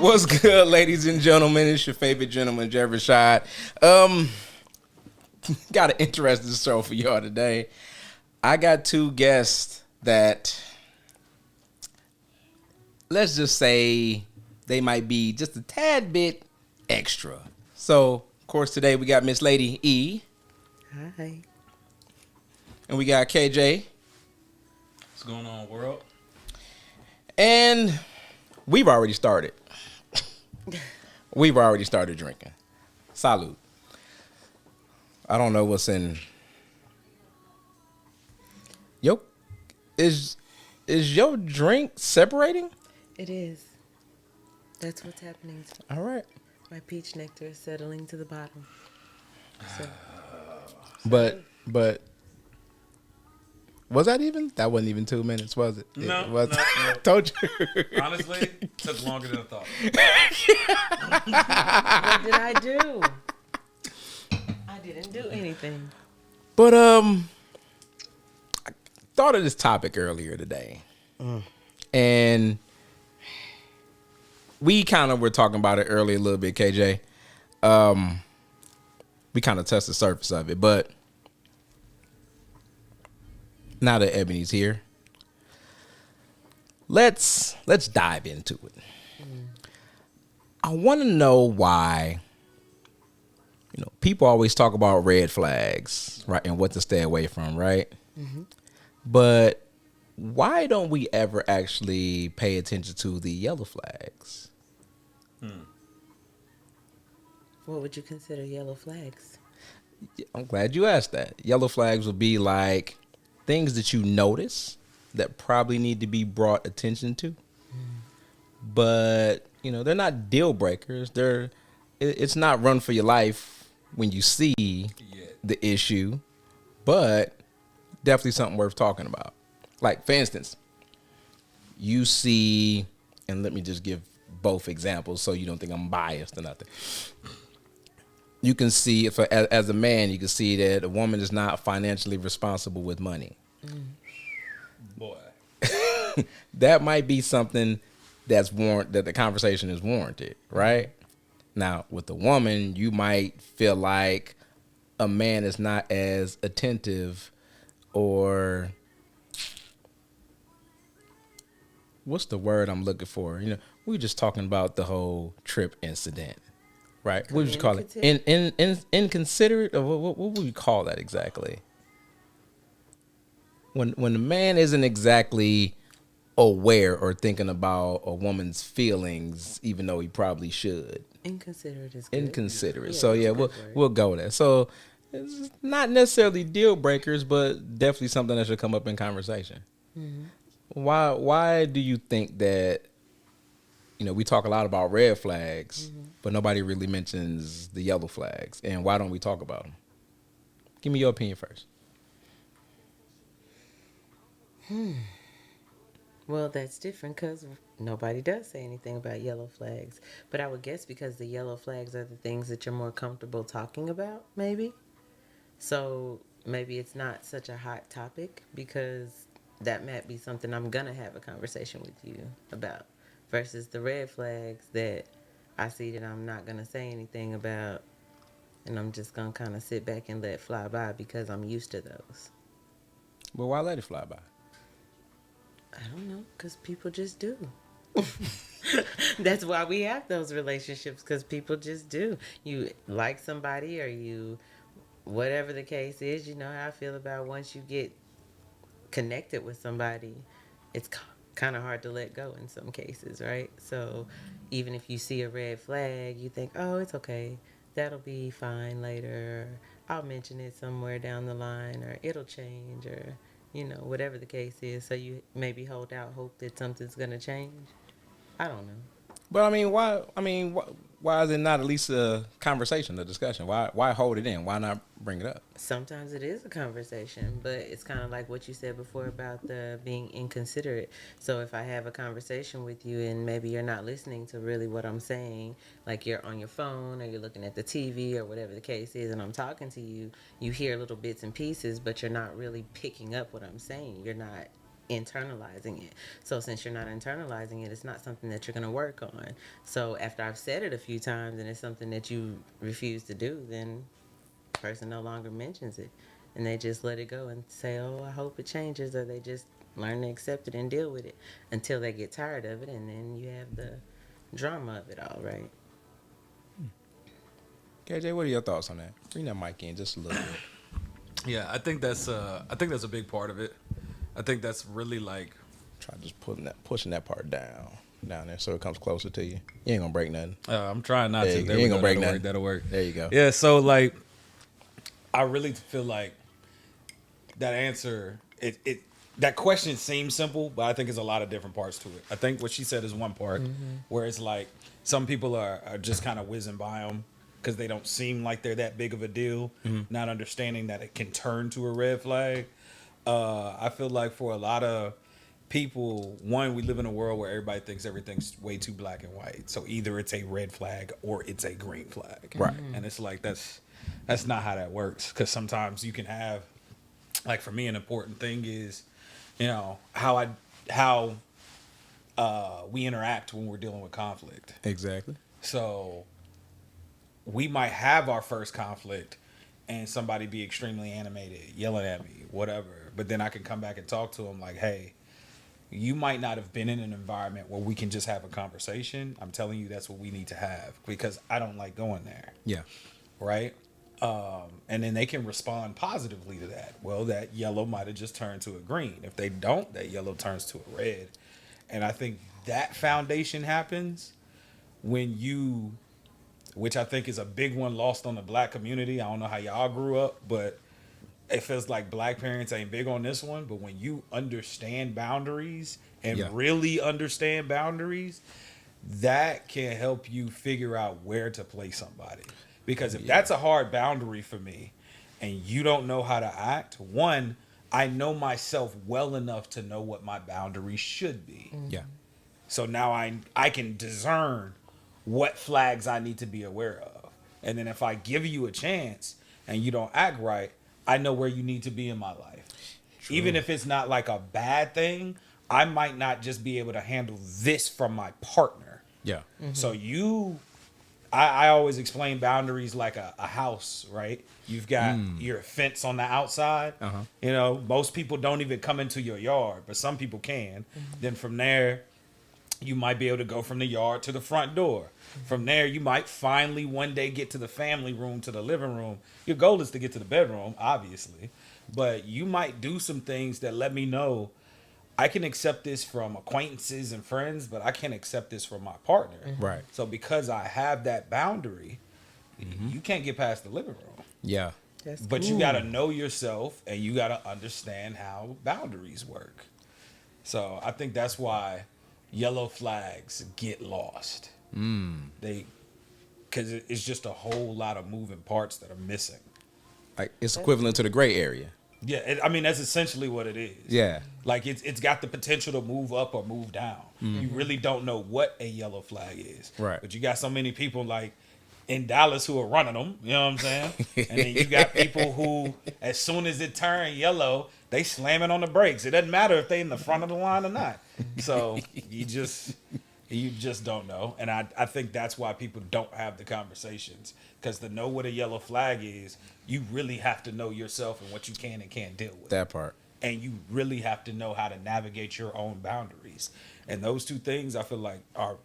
What's good, ladies and gentlemen? It's your favorite gentleman, Rashad. Got an interesting show for y'all today. I got two guests that, let's just say, they might be just a tad bit extra. So, of course, today we got Miss Lady E. Hi. And we got KJ. What's going on, world? And we've already started. We've already started drinking. Salud. I don't know what's in. Yo, is your drink separating? It is. That's what's happening. All right. My peach nectar is settling to the bottom. So, But was that even? That wasn't even 2 minutes, was it? No, It was. no. Told you. Honestly, took longer than I thought. what did I do? I didn't do anything. But I thought of this topic earlier today, and we kind of were talking about it earlier a little bit, KJ. We kind of touched the surface of it, but now that Ebony's here, let's dive into it. I want to know why, people always talk about red flags, right, and what to stay away from, right? Mm-hmm. But why don't we ever actually pay attention to the yellow flags? What would you consider yellow flags? I'm glad you asked that. Yellow flags would be like things that you notice that probably need to be brought attention to. But, they're not deal breakers. It's not run for your life when you see the issue, but definitely something worth talking about. Like, for instance, you see, and let me just give both examples so you don't think I'm biased or nothing. You can see, as a man, you can see that a woman is not financially responsible with money. Boy. That might be something that the conversation is warranted, right? Now, with a woman, you might feel like a man is not as attentive, or what's the word I'm looking for? We were just talking about the whole trip incident. Right. What would you call it? Inconsiderate? Or what would we call that exactly? When the man isn't exactly aware or thinking about a woman's feelings, even though he probably should. Inconsiderate is good. Inconsiderate. So yeah, we'll go there. So it's not necessarily deal breakers, but definitely something that should come up in conversation. Mm-hmm. Why do you think that? We talk a lot about red flags, but nobody really mentions the yellow flags. And why don't we talk about them? Give me your opinion first. Well, that's different because nobody does say anything about yellow flags. But I would guess because the yellow flags are the things that you're more comfortable talking about, maybe. So maybe it's not such a hot topic because that might be something I'm going to have a conversation with you about. Versus the red flags that I see that I'm not going to say anything about, and I'm just going to kind of sit back and let fly by because I'm used to those. Well, why let it fly by? I don't know, because people just do. That's why we have those relationships, because people just do. You like somebody, or you, whatever the case is, you know how I feel about once you get connected with somebody, it's kind of hard to let go in some cases, right? So even if you see a red flag, you think, oh, it's okay, that'll be fine later, or I'll mention it somewhere down the line, or it'll change, or whatever the case is. So you maybe hold out hope that something's gonna change. I don't know. But why is it not at least a conversation, a discussion? Why hold it in? Why not bring it up? Sometimes it is a conversation, but it's kind of like what you said before about the being inconsiderate. So if I have a conversation with you and maybe you're not listening to really what I'm saying, like you're on your phone or you're looking at the TV or whatever the case is, and I'm talking to you, you hear little bits and pieces, but you're not really picking up what I'm saying. You're not internalizing it. So since you're not internalizing it, it's not something that you're going to work on. So after I've said it a few times and it's something that you refuse to do, then the person no longer mentions it. And they just let it go and say, oh, I hope it changes. Or they just learn to accept it and deal with it until they get tired of it. And then you have the drama of it all, right? KJ, what are your thoughts on that? Bring that mic in just a little bit. Yeah, I think that's a big part of it. I think that's really like Try just pushing that part down there so it comes closer to you. You ain't gonna break nothing. I'm trying not to. You ain't gonna break nothing. That'll work. There you go. Yeah, so like I really feel like that answer that question seems simple, but I think there's a lot of different parts to it. I think what she said is one part where it's like some people are just kind of whizzing by them because they don't seem like they're that big of a deal, not understanding that it can turn to a red flag. I feel like for a lot of people, one, we live in a world where everybody thinks everything's way too black and white. So either it's a red flag or it's a green flag. Right. And it's like that's not how that works, because sometimes you can have, like for me, an important thing is, you know, how we interact when we're dealing with conflict. Exactly. So we might have our first conflict and somebody be extremely animated, yelling at me, whatever. But then I can come back and talk to them like, hey, you might not have been in an environment where we can just have a conversation. I'm telling you that's what we need to have, because I don't like going there. Yeah. Right? And then they can respond positively to that. Well, that yellow might have just turned to a green. If they don't, that yellow turns to a red. And I think that foundation happens when you, which I think is a big one lost on the black community. I don't know how y'all grew up, but it feels like black parents ain't big on this one. But when you understand boundaries and really understand boundaries, that can help you figure out where to place somebody. Because if that's a hard boundary for me and you don't know how to act, one, I know myself well enough to know what my boundaries should be. Yeah. So now I can discern what flags I need to be aware of. And then if I give you a chance and you don't act right, I know where you need to be in my life. True. Even if it's not like a bad thing, I might not just be able to handle this from my partner. Yeah. Mm-hmm. So I always explain boundaries like a house, right? You've got your fence on the outside. Uh-huh. You know, most people don't even come into your yard, but some people can. Mm-hmm. Then from there, you might be able to go from the yard to the front door. Mm-hmm. From there, you might finally one day get to the family room, to the living room. Your goal is to get to the bedroom, obviously. But you might do some things that let me know I can accept this from acquaintances and friends, but I can't accept this from my partner. Mm-hmm. Right. So because I have that boundary, you can't get past the living room. Yeah. But you got to know yourself and you got to understand how boundaries work. So I think that's why yellow flags get lost. Because it's just a whole lot of moving parts that are missing. Like it's equivalent to the gray area. Yeah, I mean, that's essentially what it is. Yeah. Like, it's got the potential to move up or move down. Mm-hmm. You really don't know what a yellow flag is. Right. But you got so many people, like, in Dallas who are running them, you know what I'm saying? And then you got people who, as soon as it turns yellow, they slamming on the brakes. It doesn't matter if they in the front of the line or not. So, you just don't know. And I think that's why people don't have the conversations. Because to know what a yellow flag is, you really have to know yourself and what you can and can't deal with. That part. And you really have to know how to navigate your own boundaries. And those two things I feel like are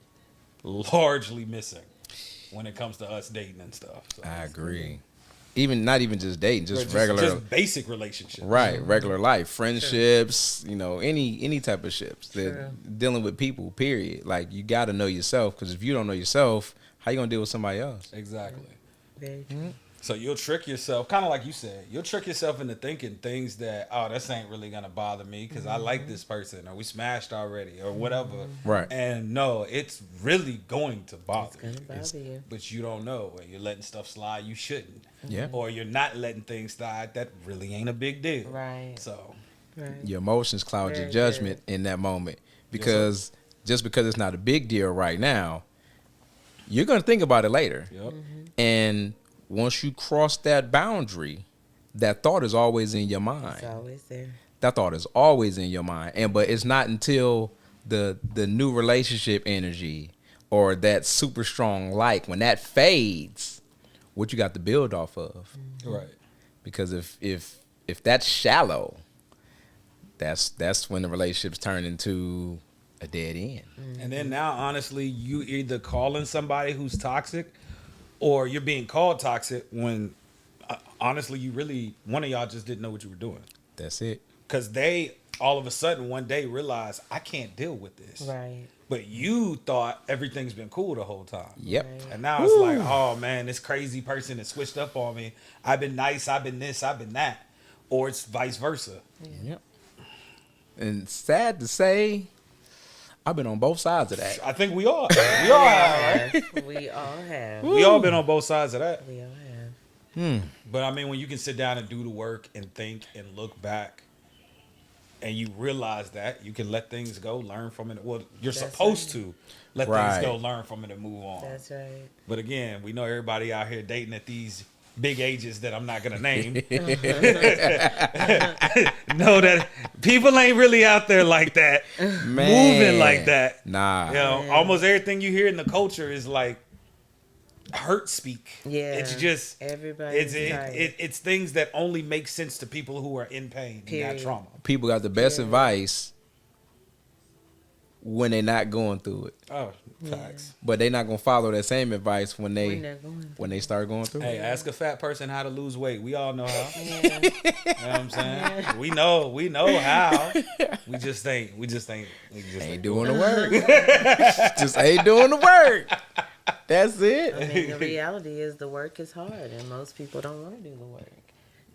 largely missing when it comes to us dating and stuff. So. I agree. Not even just dating, just regular, just basic relationships. Right, regular life, friendships, you know, any type of ships. That dealing with people, period. Like, you got to know yourself, because if you don't know yourself, how you gonna deal with somebody else? Exactly. Very true. So you'll trick yourself, kind of like you said, you'll trick yourself into thinking things that, oh, this ain't really going to bother me because I like this person, or we smashed already, or whatever. Right. And no, it's really going to bother you. But you don't know. You're letting stuff slide you shouldn't. Yeah. Or you're not letting things slide that really ain't a big deal. Right. So. Right. Your emotions cloud your judgment in that moment, because just because it's not a big deal right now, you're going to think about it later. Yep. Mm-hmm. And once you cross that boundary, that thought is always in your mind. It's always there. That thought is always in your mind. But it's not until the new relationship energy or that super strong like, when that fades, what you got to build off of. Right. Because if that's shallow, that's when the relationships turn into a dead end. And then now, honestly, you either calling somebody who's toxic, or you're being called toxic when, honestly, one of y'all just didn't know what you were doing. That's it. Because they all of a sudden one day realized, I can't deal with this. Right. But you thought everything's been cool the whole time. Yep. Right. And now it's like, oh man, this crazy person has switched up on me. I've been nice, I've been this, I've been that. Or it's vice versa. Yep. And sad to say, I've been on both sides of that. I think we all have, right? We all have. We all been on both sides of that. We all have. But I mean, when you can sit down and do the work and think and look back, and you realize that, you can let things go, learn from it. Well, you're supposed to let things go, learn from it, and move on. That's right. But again, we know everybody out here dating at these big ages that I'm not gonna name. Know that people ain't really out there like that, moving like that. Nah. You know, almost everything you hear in the culture is like hurt speak. Yeah. It's just Everybody's it's things that only make sense to people who are in pain and got trauma. People got the best advice when they're not going through it. Oh, facts. But they're not gonna follow that same advice when they start going through Hey, it. ask a fat person how to lose weight. We all know how. Yeah. You know what I'm saying? We know how. We just ain't Ain't doing the work. Just ain't doing the work. That's it. I mean, the reality is the work is hard, and most people don't want to do the work.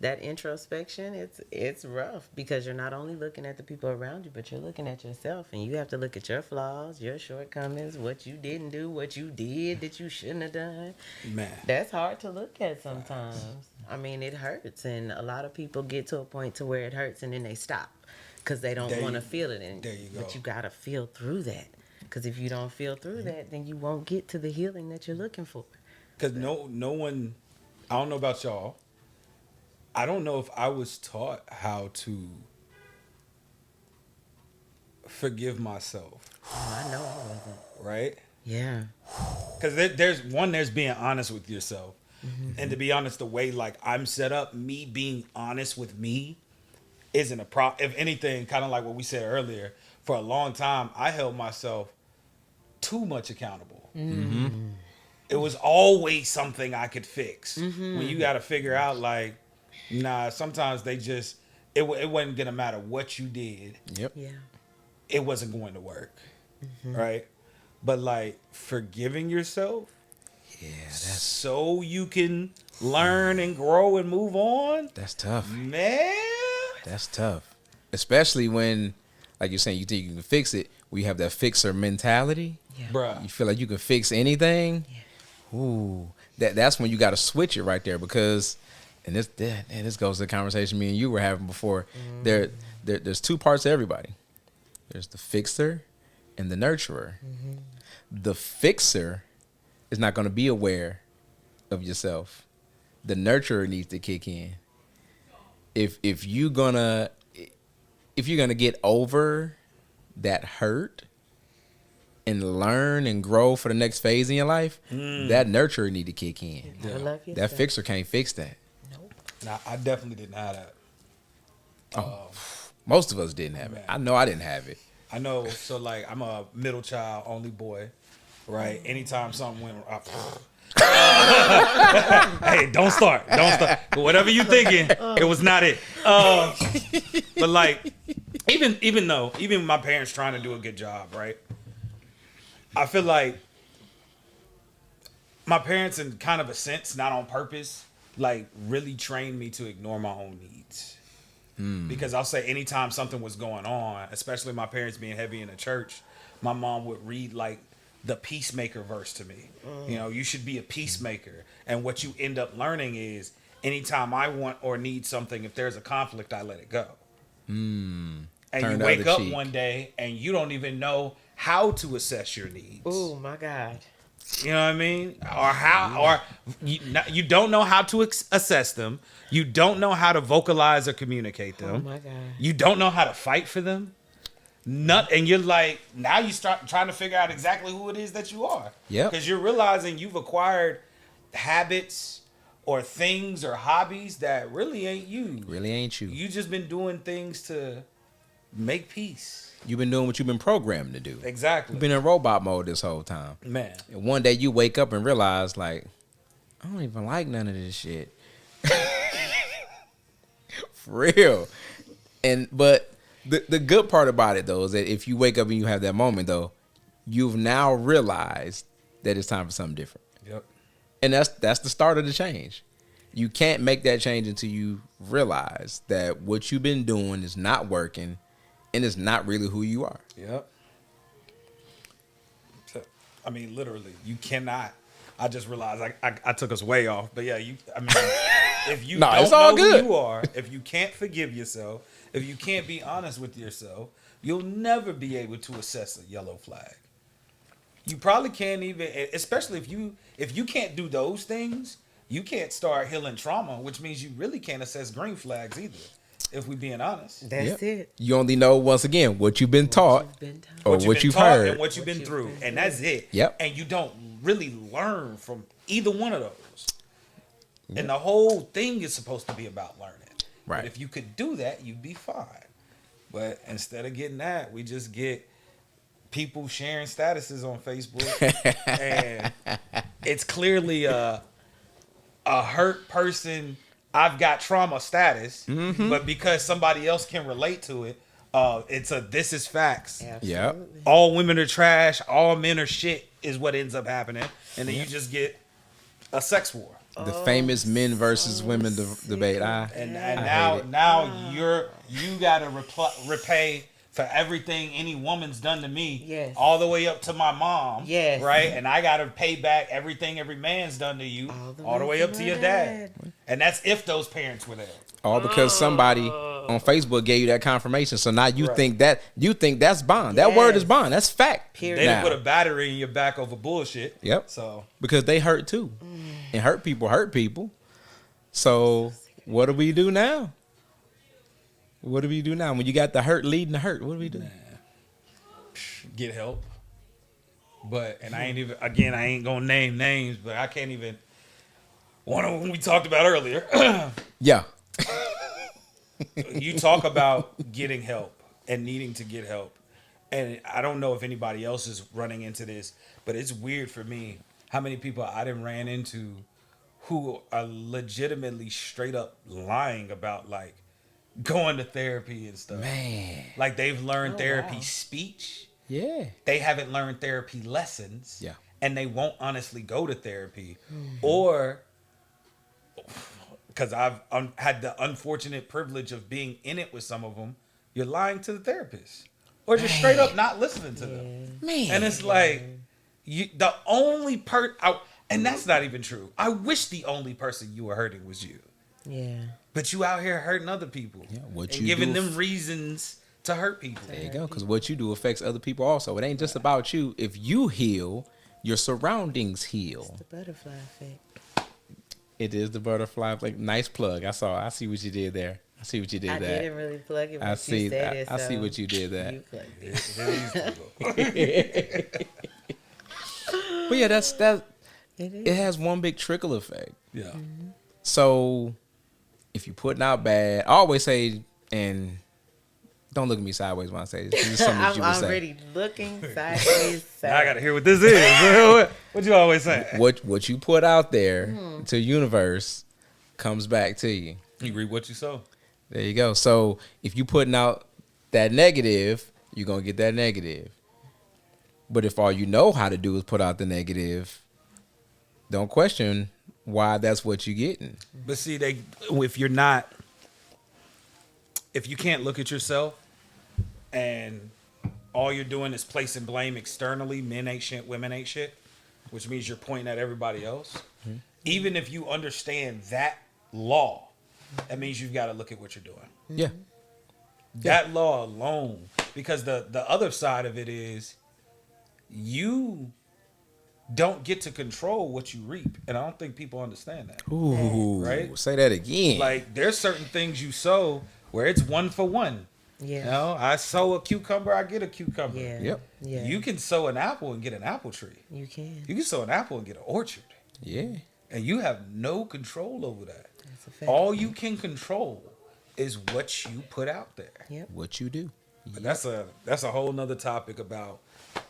That introspection, it's rough, because you're not only looking at the people around you, but you're looking at yourself, and you have to look at your flaws, your shortcomings, what you didn't do, what you did that you shouldn't have done. Man. That's hard to look at sometimes. I mean, it hurts, and a lot of people get to a point to where it hurts, and then they stop because they don't want to feel it. And there you go. But you gotta feel through that, because if you don't feel through that, then you won't get to the healing that you're looking for. Because no one, I don't know about y'all. I don't know if I was taught how to forgive myself. Oh, I know I wasn't. Right? Yeah. Because there's being honest with yourself. Mm-hmm. And to be honest, the way like I'm set up, me being honest with me isn't a problem. If anything, kind of like what we said earlier, for a long time, I held myself too much accountable. Mm-hmm. It was always something I could fix. Mm-hmm. When you got to figure out like, nah, sometimes it wasn't going to matter what you did. Yep. Yeah. It wasn't going to work. Mm-hmm. Right? But like forgiving yourself, so you can learn and grow and move on. That's tough. Man. That's tough. Especially when, like you're saying, you think you can fix it. We have that fixer mentality. Yeah. Bruh. You feel like you can fix anything. Yeah. Ooh. That's when you got to switch it right there, because, and this goes to the conversation me and you were having before. Mm-hmm. There's two parts to everybody. There's the fixer and the nurturer. Mm-hmm. The fixer is not going to be aware of yourself. The nurturer needs to kick in. If you're gonna get over that hurt and learn and grow for the next phase in your life, that nurturer need to kick in. That fixer can't fix that. Nope. Nah, I definitely didn't have that. Most of us didn't have it. I know I didn't have it. I know. So like, I'm a middle child, only boy, right? Anytime something went wrong, hey, don't start. But whatever you thinking, it was not it. But like, even my parents trying to do a good job, right? I feel like my parents, in kind of a sense, not on purpose, like really trained me to ignore my own needs. Because I'll say anytime something was going on, especially my parents being heavy in the church, my mom would read like the peacemaker verse to me. You know, you should be a peacemaker. And what you end up learning is anytime I want or need something, if there's a conflict, I let it go. And you wake up one day and you don't even know how to assess your needs. Oh my God. You know what I mean? Or how, or you don't know how to assess them. You don't know how to vocalize or communicate them. Oh my God. You don't know how to fight for them. And you're like, now you start trying to figure out exactly who it is that you are. Yep. Because you're realizing you've acquired habits or things or hobbies that really ain't you. Really ain't you. You just been doing things to make peace. You've been doing what you've been programmed to do. Exactly. You've been in robot mode this whole time. Man. And one day you wake up and realize, like, I don't even like none of this shit. For real. But the good part about it, though, is that if you wake up and you have that moment, though, you've now realized that it's time for something different. Yep. And that's the start of the change. You can't make that change until you realize that what you've been doing is not working and it's not really who you are. Yep. I mean, literally, you cannot. I just realized I took us way off, but yeah, if you No, don't it's all know good. who you are, if you can't forgive yourself, if you can't be honest with yourself, you'll never be able to assess a yellow flag. You probably can't even, especially if you can't do those things, you can't start healing trauma, which means you really can't assess green flags either. If we're being honest. That's it. You only know, once again, what you've been taught or what you've heard. And what you've been through. And that's it. Yep. And you don't really learn from either one of those. Yep. And the whole thing is supposed to be about learning. Right. But if you could do that, you'd be fine. But instead of getting that, we just get people sharing statuses on Facebook. And it's clearly a hurt person, I've got trauma status, but because somebody else can relate to it, it's this is facts. Yeah. All women are trash, all men are shit is what ends up happening. And then you just get a sex war. The famous men versus women debate. And now you gotta repay for everything any woman's done to me, yes, all the way up to my mom, yes, right? And I gotta pay back everything every man's done to you, all the way up to your dad. And that's if those parents were there. All because somebody on Facebook gave you that confirmation. So now you think that's bond. That word is bond. That's fact. Period. They done put a battery in your back over bullshit. Yep. So because they hurt too, and hurt people. So what do we do now? What do we do now when you got the hurt leading the hurt? What do we do? Get help. But I ain't gonna name names, but I can't even. One of them we talked about earlier. Yeah. You talk about getting help and needing to get help. And I don't know if anybody else is running into this, but it's weird for me how many people I done ran into who are legitimately straight up lying about like going to therapy and stuff. Man. Like they've learned therapy speech. Yeah. They haven't learned therapy lessons. Yeah. And they won't honestly go to therapy. Or because I've had the unfortunate privilege of being in it with some of them, you're lying to the therapist. Or just straight up not listening to them. Man. And it's like, the only and that's not even true. I wish the only person you were hurting was you. Yeah. But you out here hurting other people. Yeah, and giving them reasons to hurt people. There you go. Because what you do affects other people also. It ain't just about you. If you heal, your surroundings heal. It's the butterfly effect. It is the butterfly effect. Nice plug. I see what you did there. I see what you did I there. didn't really plug it, but I see. you said it, I see so what you did there. you plugged it. But yeah, that. It is. It has one big trickle effect. Yeah. Mm-hmm. So if you're putting out bad, I always say, and don't look at me sideways when I say this. This is something that you would I'm say. already looking sideways. Now I gotta hear what this is. What you always say? What you put out there to the universe comes back to you. You read what you sow. There you go. So if you putting out that negative, you're gonna get that negative. But if all you know how to do is put out the negative, don't question why that's what you're getting. But see, if you can't look at yourself and all you're doing is placing blame externally, men ain't shit, women ain't shit, which means you're pointing at everybody else. Mm-hmm. Even if you understand that law, that means you've got to look at what you're doing. Yeah. That law alone, because the other side of it is you don't get to control what you reap. And I don't think people understand that. Ooh, Right? Say that again. Like, there's certain things you sow where it's 1 for 1. Yeah. You know, I sow a cucumber, I get a cucumber. Yeah. Yep. Yeah. You can sow an apple and get an apple tree. You can. You can sow an apple and get an orchard. Yeah. And you have no control over that. That's a fact. All you can control is what you put out there. Yep. What you do. But that's a whole nother topic about,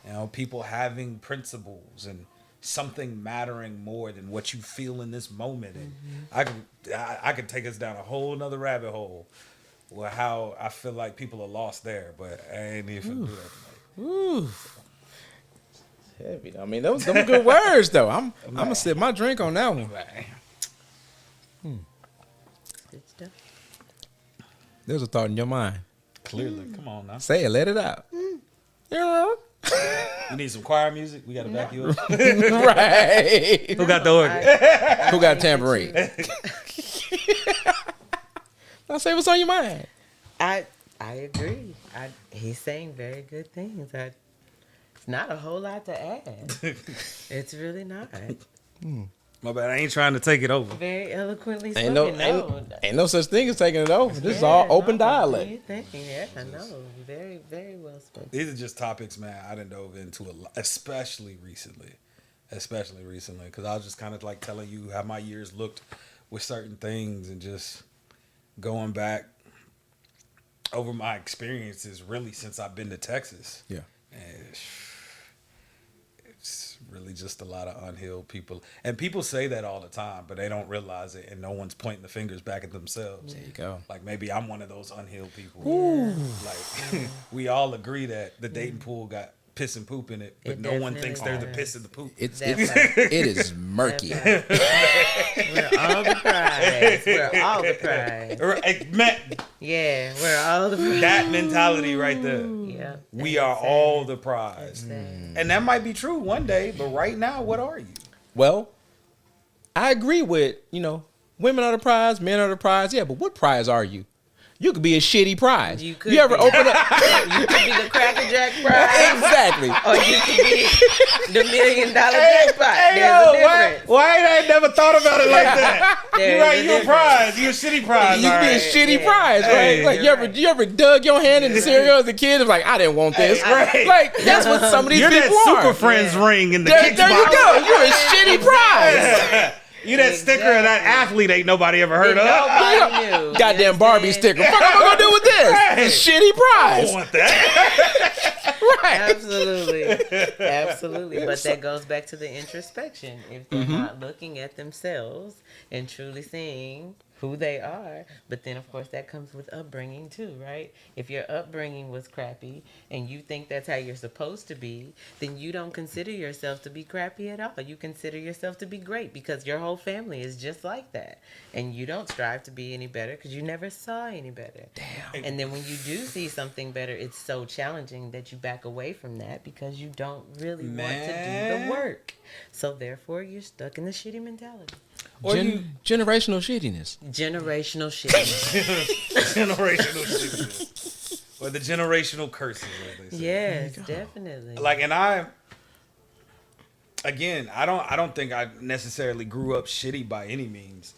you know, people having principles and something mattering more than what you feel in this moment. And I could take us down a whole nother rabbit hole with how I feel like people are lost there, but I ain't even do that tonight. Ooh. Heavy. I mean, those some good words though. I'm gonna sip my drink on that one. Good stuff. There's a thought in your mind. Clearly, come on now. Say it. Let it out. Yeah. You need some choir music? We got to back you up. Right. Who got the organ? Who got tambourine? I say what's on your mind. I agree. He's saying very good things. It's not a whole lot to add. It's really not. My bad. I ain't trying to take it over. Very eloquently Ain't spoken. ain't no such thing as taking it over. This is all open dialect. Yeah, I know. Very, very well spoken. These are just topics, man, I done dove into a lot, especially recently, because I was just kind of like telling you how my years looked with certain things and just going back over my experiences really since I've been to Texas. Yeah. And it's really just a lot of unhealed people. And people say that all the time, but they don't realize it, and no one's pointing the fingers back at themselves. There you go. Like, maybe I'm one of those unhealed people. Yeah. Like, we all agree that the dating pool got piss and poop in it, but It no one definitely thinks they're the does. piss and the poop. It Definitely. is murky. We're all the prize. We're all the prize. Yeah, we're all the prize. That mentality right there. Yeah. We are all the prize. Sad. And that might be true one day, but right now, what are you? Well, I agree with, women are the prize, men are the prize. Yeah, but what prize are you? You could be a shitty prize. You could ever be. open up? You could be the Cracker Jack prize. Exactly. Or you could be the $1 million jackpot. There's a difference. Why ain't I never thought about it like that? There's You're right, a you a difference. prize. You a shitty prize. You could be a alright. shitty Yeah. prize, right? Hey, Like you're you ever dug your hand in the cereal as a kid? It's like I didn't want this. Right. Like that's what some of these You're people that are. Super Friends ring in the There kickbox. you go. You're a shitty prize. You that sticker of that athlete ain't nobody ever heard of. Nobody knew. Goddamn You Barbie understand? sticker. What am I gonna do with this? Right. A shitty I prize. don't want that. Right. Absolutely. But that goes back to the introspection. If they're not looking at themselves and truly seeing who they are, but then of course that comes with upbringing too, right? If your upbringing was crappy and you think that's how you're supposed to be, then you don't consider yourself to be crappy at all. You consider yourself to be great because your whole family is just like that. And you don't strive to be any better because you never saw any better. Damn. And then when you do see something better, it's so challenging that you back away from that because you don't really want to do the work. So therefore, you're stuck in the shitty mentality. Or Generational shittiness. Generational shit. generational shit. Or the generational curses, as they say. Yes, definitely. Like, and I don't think I necessarily grew up shitty by any means.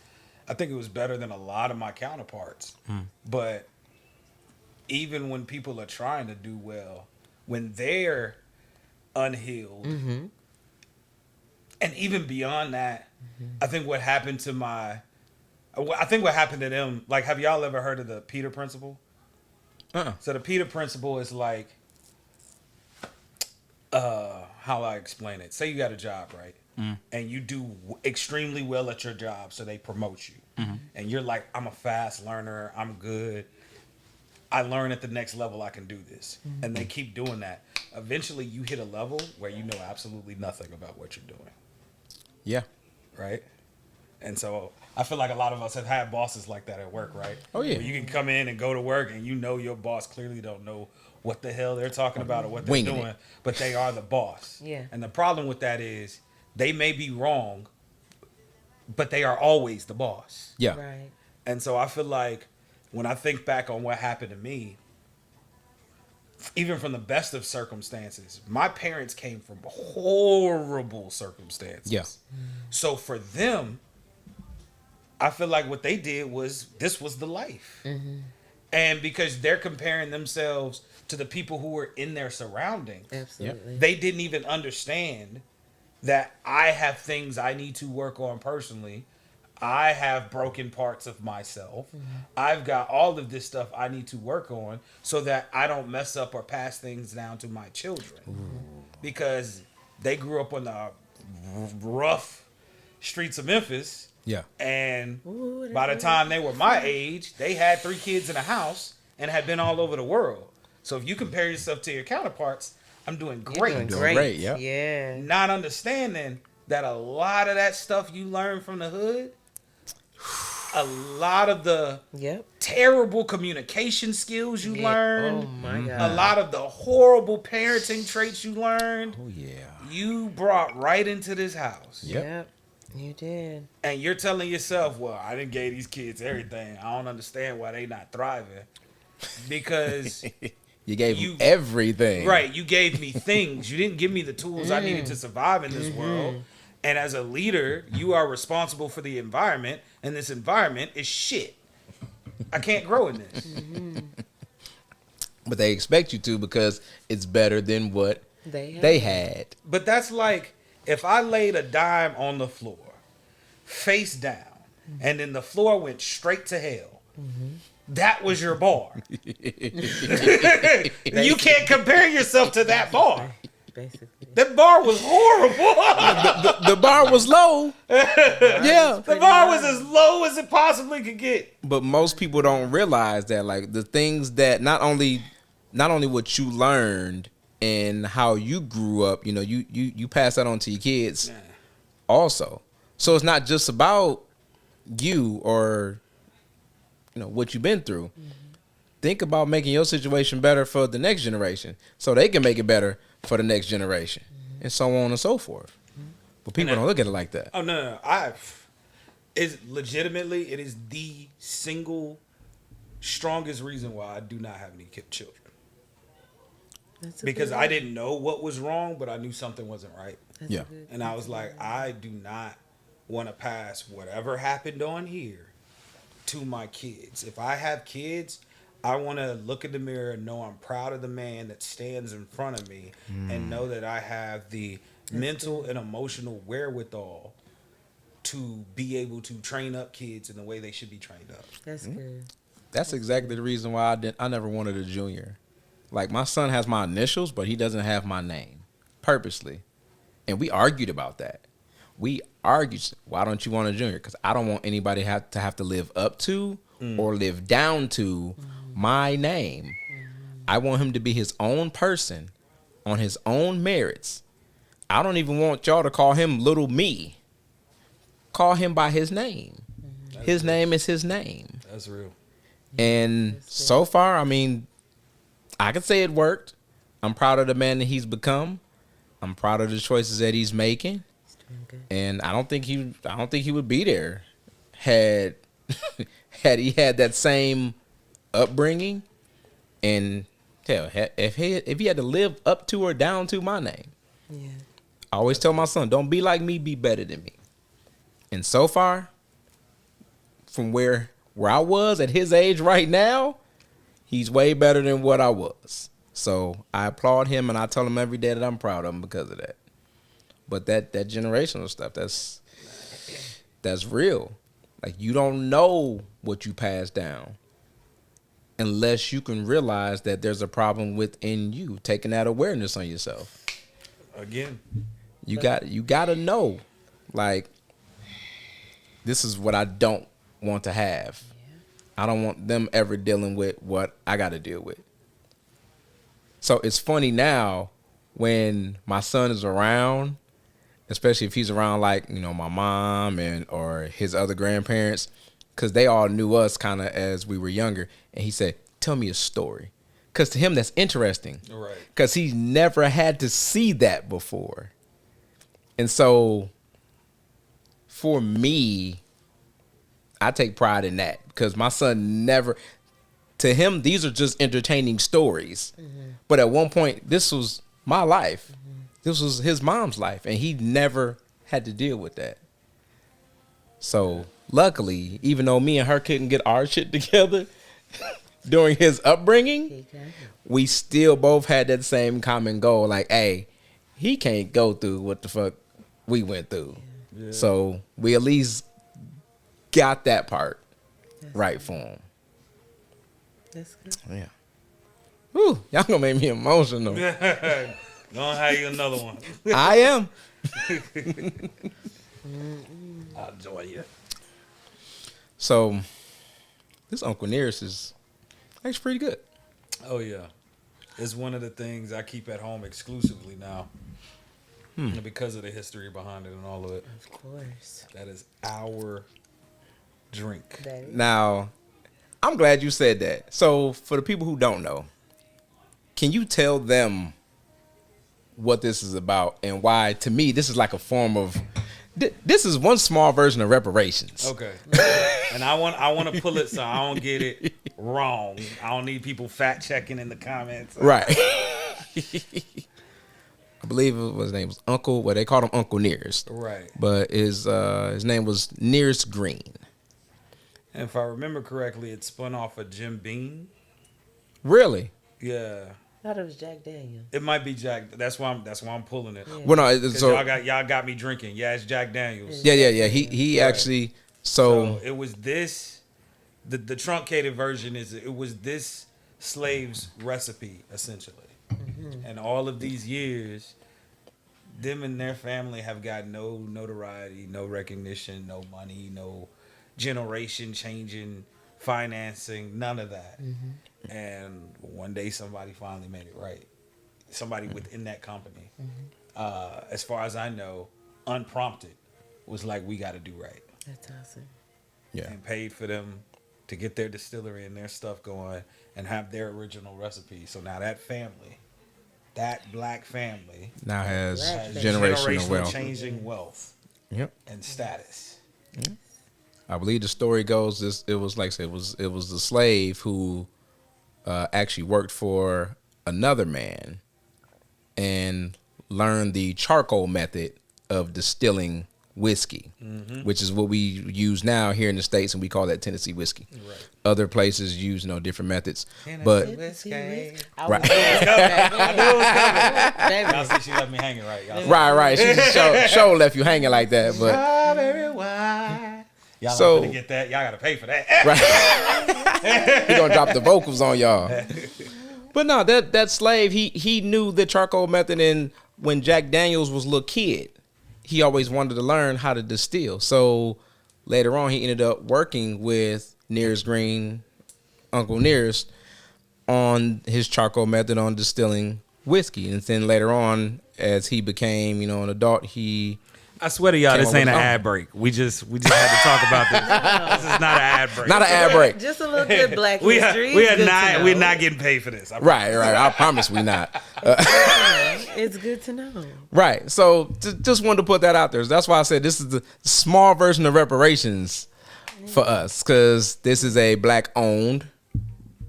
I think it was better than a lot of my counterparts. But even when people are trying to do well, when they're unhealed, and even beyond that, I think what happened to them, like, have y'all ever heard of the Peter Principle? So the Peter Principle is like, how I explain it. Say you got a job, right? And you do extremely well at your job, so they promote you. And you're like, I'm a fast learner. I'm good. I learn at the next level. I can do this. And they keep doing that. Eventually, you hit a level where you know absolutely nothing about what you're doing. Yeah. Right? And so I feel like a lot of us have had bosses like that at work, right? Oh, yeah. Where you can come in and go to work and you know your boss clearly don't know what the hell they're talking about or what they're Winging doing, it. but they are the boss. Yeah. And the problem with that is they may be wrong, but they are always the boss. Yeah. Right. And so I feel like when I think back on what happened to me, even from the best of circumstances, my parents came from horrible circumstances. Yeah. So for them, I feel like what they did was this was the life. And because they're comparing themselves to the people who were in their surroundings, Absolutely. they didn't even understand that I have things I need to work on personally. I have broken parts of myself. I've got all of this stuff I need to work on so that I don't mess up or pass things down to my children. Because they grew up on the rough streets of Memphis. Yeah. And Ooh, that's by the right. time they were my age, they had 3 kids in a house and had been all over the world. So if you compare yourself to your counterparts, I'm doing You're great. doing Doing great, yeah. Yeah. Not understanding that a lot of that stuff you learn from the hood, a lot of the Yep. terrible communication skills you Oh learned, my God. a lot of the horrible parenting traits you learned, Oh yeah. you brought right into this house. Yep. Yep. You did. And you're telling yourself, well, I didn't give these kids everything. I don't understand why they not thriving. Because, You gave You- him everything. right, you gave me things. You didn't give me the tools I needed to survive in this world. And as a leader, you are responsible for the environment. And this environment is shit. I can't grow in this. But they expect you to because it's better than what They had. But that's like if I laid a dime on the floor, face down, and then the floor went straight to hell. That was your bar. You can't compare yourself to that bar. Basically. That bar was horrible. The bar was low. Yeah. The bar was as low as it possibly could get. But most people don't realize that, like, the things that not only what you learned and how you grew up, you know, you pass that on to your kids also. So it's not just about you or, you know, what you've been through. Think about making your situation better for the next generation so they can make it better for the next generation and so on and so forth. But people don't look at it like that. Oh no. It is the single strongest reason why I do not have any children. That's a Because good I one. didn't know what was wrong, but I knew something wasn't right. That's a Yeah. good- And I was like, I do not want to pass whatever happened on here to my kids. If I have kids, I want to look in the mirror and know I'm proud of the man that stands in front of me and know that I have the mental and emotional wherewithal to be able to train up kids in the way they should be trained up. That's good. That's exactly the reason why I never wanted a junior. Like, my son has my initials, but he doesn't have my name purposely. And we argued about that. We argued, why don't you want a junior? Because I don't want anybody to have to live up to or live down to my name. I want him to be his own person on his own merits. I don't even want y'all to call him little me. Call him by his name. His name is his name. That's real. And so far, I mean, I can say it worked. I'm proud of the man that he's become. I'm proud of the choices that he's making. It's doing good. And I don't think he would be there had he had that same upbringing. And hell, if he had to live up to or down to my name. Yeah. I always tell my son, don't be like me, be better than me. And so far, from where I was at his age right now, he's way better than what I was. So I applaud him, and I tell him every day that I'm proud of him because of that. But that generational stuff, that's real. Like, you don't know what you pass down unless you can realize that there's a problem within you, taking that awareness on yourself. Again, You got to know, like, this is what I don't want to have. I don't want them ever dealing with what I got to deal with. So it's funny now when my son is around, especially if he's around, like, you know, my mom or his other grandparents, because they all knew us kind of as we were younger. And he said, tell me a story. Because to him, that's interesting. right. Because he's never had to see that before. And so for me, I take pride in that because my son to him, these are just entertaining stories. But at one point, this was my life. This was his mom's life, and he never had to deal with that. So luckily, even though me and her couldn't get our shit together during his upbringing, we still both had that same common goal. Like, hey, he can't go through what the fuck we went through. Yeah. So we at least got that part right for him. That's good. Yeah. Whew, y'all gonna make me emotional. Gonna have you another one. I am. I'll join you. So this Uncle Nearest is actually pretty good. Oh yeah, it's one of the things I keep at home exclusively now, because of the history behind it and all of it. Of course. That is our drink. Now, I'm glad you said that. So for the people who don't know, can you tell them what this is about and why, to me, this is like a form of, this is one small version of reparations. Okay. And I want to pull it so I don't get it wrong. I don't need people fact checking in the comments. Right. I believe his name was Uncle, well, they called him Uncle Nearest. Right. But his name was Nearest Green. And if I remember correctly, it spun off of Jim Beam. Really? Yeah. I thought it was Jack Daniels. It might be Jack. That's why I'm pulling it. Yeah. Well, no, so y'all got me drinking. Yeah, it's Jack Daniels. Yeah. He right. Actually so it was this. The truncated version is it was this slave's recipe essentially, and all of these years, them and their family have got no notoriety, no recognition, no money, no generation changing financing, none of that. And one day somebody finally made it right. Somebody within that company, as far as I know, unprompted, was like, we got to do right. That's awesome. Yeah. And paid for them to get their distillery and their stuff going and have their original recipe. So now that family, that black family, now has generational generational wealth, changing wealth, yep, and status. Yep. I believe the story goes this. It was like I said, it was the slave who actually worked for another man and learned the charcoal method of distilling whiskey, which is what we use now here in the States, and we call that Tennessee whiskey. Right. Other places use different methods, but whiskey. Right. I knew it was coming. Y'all see she left me hanging, right? Right. She just show left you hanging like that, but strawberry wine. Y'all so not gonna get that. Y'all gotta pay for that. Right. He gonna drop the vocals on y'all. But no, that slave, he knew the charcoal method, and when Jack Daniels was a little kid, he always wanted to learn how to distill. So later on, he ended up working with Nearest Green, Uncle Nearest, on his charcoal method on distilling whiskey. And then later on, as he became, an adult, I swear to y'all, this ain't an ad break. We just had to talk about this. This is not an ad break. Not an ad break. Just a little good black we're history. not getting paid for this. Right. I promise we not. It's good to know. Right. So just wanted to put that out there. That's why I said this is the small version of reparations for us, because this is a black-owned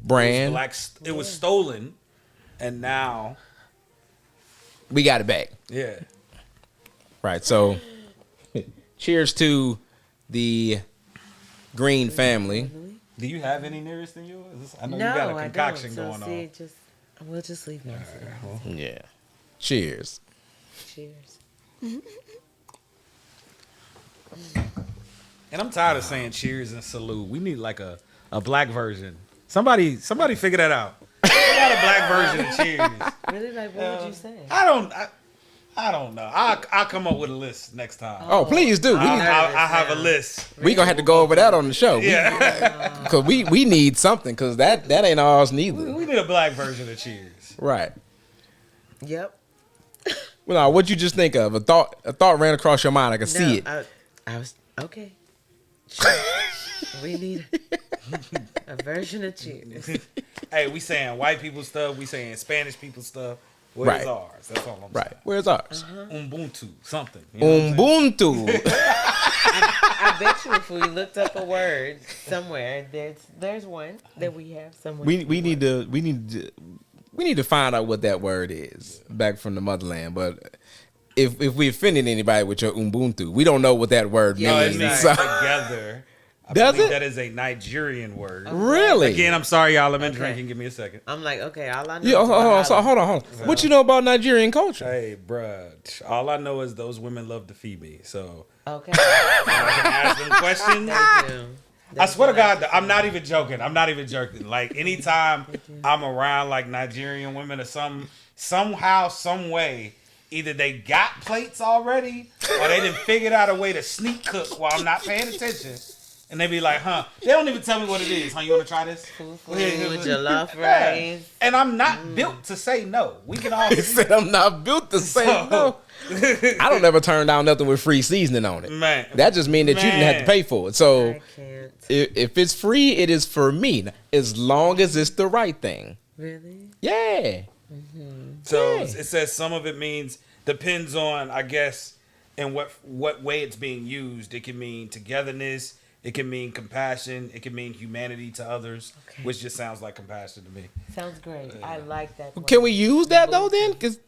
brand. It was stolen, and now we got it back. Yeah. Right. So cheers to the Green family. Do you have any Nearest in yours? I know No, you got a concoction I don't. going on. We'll just leave it. Yeah. Cheers. Cheers. And I'm tired of saying cheers and salute. We need like a black version. Somebody figure that out. We got a black version of cheers. Really? Like, what would you say? I don't know. I'll come up with a list next time. Oh, please do. I have a list. We gonna have to go over that on the show. Yeah. Because we need something, because that ain't ours neither. We need a black version of cheers. Right. Yep. Well, now, what'd you just think of? A thought ran across your mind. I can see it. I was okay. Sure. We need a version of cheers. Hey, we saying white people stuff. We saying Spanish people stuff. Where's ours? That's all I'm saying. Where's ours? Ubuntu, something. Ubuntu. I bet you if we looked up a word somewhere, there's one that we have somewhere. We need to find out what that word is back from the motherland. But if we offended anybody with your Ubuntu, we don't know what that word No, it means. means So- together. I Does believe it? That is a Nigerian word. Really? Again, I'm sorry, y'all. I've been Okay. drinking. Give me a second. I'm like, okay, all I know. Yeah, is hold on. What you know about Nigerian culture? Hey, bruh. All I know is those women love to feed me. So Okay. I can ask them questions. They do. I swear to God, I'm not even joking. I'm not even joking. Like anytime I'm around like Nigerian women or somehow, some way, either they got plates already or they done figured out a way to sneak cook while I'm not paying attention. And they be like, huh? They don't even tell me what it is. Huh? You want to try this? With jollof rice. And I'm not built to say no. We can all. He said I'm not built to say no. I don't ever turn down nothing with free seasoning on it. Man. That just means that you didn't have to pay for it. So I can't. if it's free, it is for me, as long as it's the right thing. Really? Yeah. So Yeah. it says some of it means depends on, I guess, in what way it's being used. It can mean togetherness. It can mean compassion. It can mean humanity to others, Okay. which just sounds like compassion to me. Sounds great. I like that. Can we use that though then? Because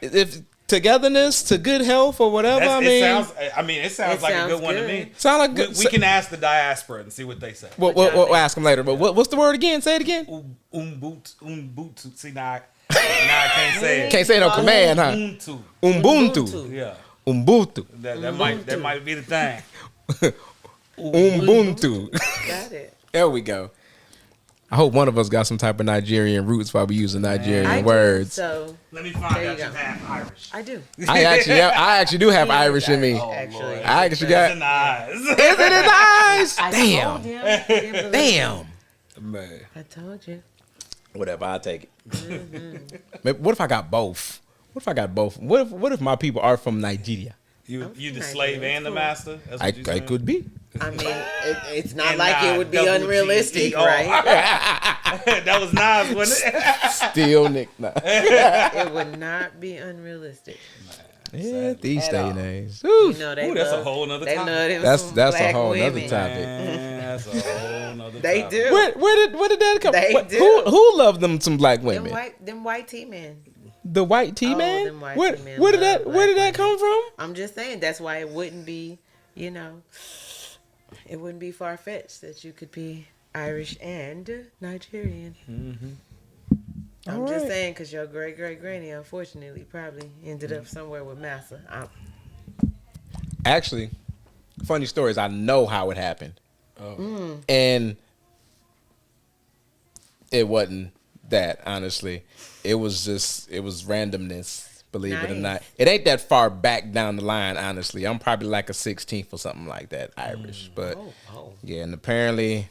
if togetherness to good health or whatever, It sounds like a good one to me. sound like We, good. we can ask the diaspora and see what they say. We'll ask them later. But what's the word again? Say it again. Ubuntu. See, now I can't say it. Can't say it on command, huh? Ubuntu. Yeah. Ubuntu. That might be the thing. Ubuntu. Got it. There we go. I hope one of us got some type of Nigerian roots while we using Nigerian I do, words. so Let me find There out you you go. have Irish. I do. I actually do have Yeah, Irish in me. Actually, I actually It's got. in the eyes. Is it his eyes? I Damn. told him. I didn't believe Damn. Man. it. I told you. Whatever, I'll take it. Maybe- what if I got both? What if my people are from Nigeria? You I'm the from slave Nigeria. and the Cool. master? That's I what you saying? could be. I mean, it's not And like it would be double unrealistic, G-E-R. right? That was Nas, wasn't it? Still Nick. Nah. It would not be unrealistic. Yeah, these At day all. and age. You know, they Ooh, that's a love, whole nother they topic. love them That's some a black whole nother women. topic. Man, that's a whole nother They topic. do. Where did that come? They What- do. Who loved them some black Them women? white T-men. The white T Oh, man. them white Where, T-men where did love that? Where did black that come from? I'm just saying that's why it wouldn't be, it wouldn't be far fetched that you could be Irish and Nigerian. I'm All just right. saying because your great granny unfortunately probably ended up somewhere with Massa. Actually, funny stories. I know how it happened, Oh. and it wasn't that. Honestly, it was randomness. Believe it or Nice. not, it ain't that far back down the line. Honestly, I'm probably like a 16th or something like that Irish, but Oh. yeah, and apparently.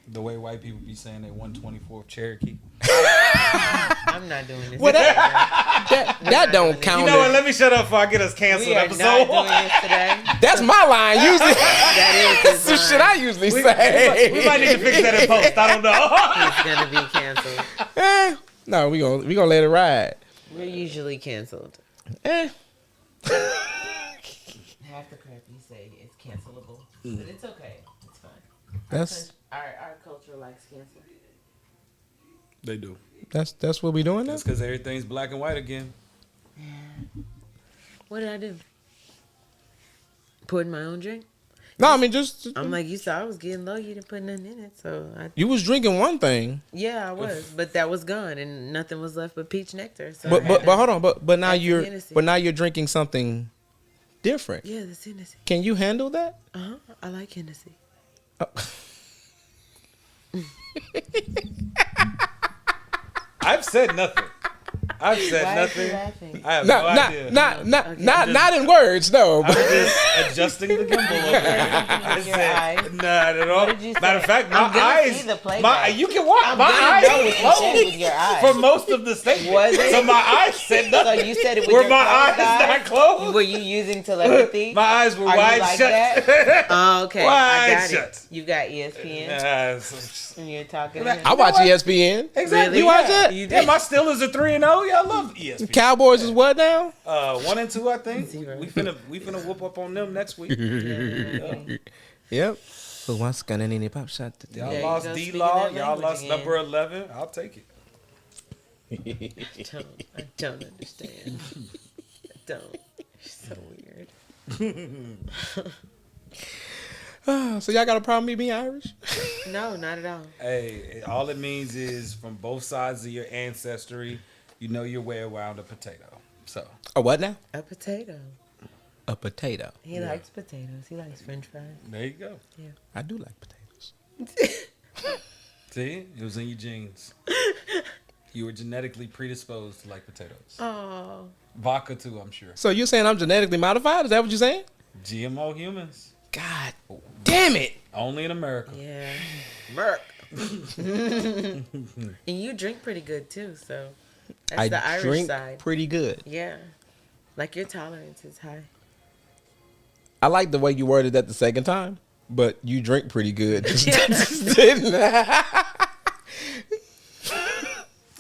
The way white people be saying they 124th Cherokee. I'm not doing this. Well, that don't count. You know what? Let me shut up before I get us canceled we are episode. not doing this today. That's my line. Usually, That is that's the his shit line. I usually say. We might need to fix that in post. I don't know. It's gonna be canceled. No, we gonna let it ride. We're usually canceled. Eh. Half the crap you say is cancelable, but it's okay. It's fine. That's Our culture likes cancel. They do. that's what we doing now. That's because everything's black and white again. What did I do? Poured my own drink. No, I mean just I'm like, you saw I was getting low. You didn't put nothing in it, so you was drinking one thing, I was, but that was gone, and nothing was left but peach nectar. So but I had to- hold on, but now That's you're Hennessy. drinking something different. yeah, the Hennessy. Can you handle that? I like Hennessy. I've said nothing. I've said Why is he nothing. laughing? I have Not no idea. not in words, no. I'm just adjusting the gimbal over here. I Your said, eyes. not at all. What did you Matter of say? fact, my I'm gonna eyes. see the playback. You can watch. I'm My gonna eyes know were what you said with closed your eyes. for most of the statement. Was it? So my eyes said So nothing. you said it with Were your my closed eyes not closed? Were you using telepathy? My eyes were Are you wide like shut. that? Oh, okay. Wide I got shut. it. You got ESPN and and you're talking. I I watch ESPN. Exactly. You watch yeah. that? You Yeah, did. my Steelers are 3-0. yeah, I love ESPN. Cowboys is what now? 1 and 2, I think. 0. We finna whoop up on them next week. Yep. Who wants gonna need a pop shot today? Y'all There you lost go, D speaking Law. that Y'all language lost again. number 11. I'll take it. I don't understand. I don't. You're so weird. So y'all got a problem with me being Irish? No, not at all. Hey, all it means is from both sides of your ancestry, you know your way around a potato. So A what now? A potato. A potato. He likes potatoes. He likes French fries. there you go. Yeah. I do like potatoes. See, it was in your genes. You were genetically predisposed to like potatoes. Oh. Vodka too, I'm sure. So you're saying I'm genetically modified? Is that what you're saying? GMO humans, God damn it. only in America. Yeah. Merc. And you drink pretty good too, so that's I the Irish drink side. pretty good. Yeah. Like your tolerance is high. I like the way you worded that the second time, but you drink pretty good.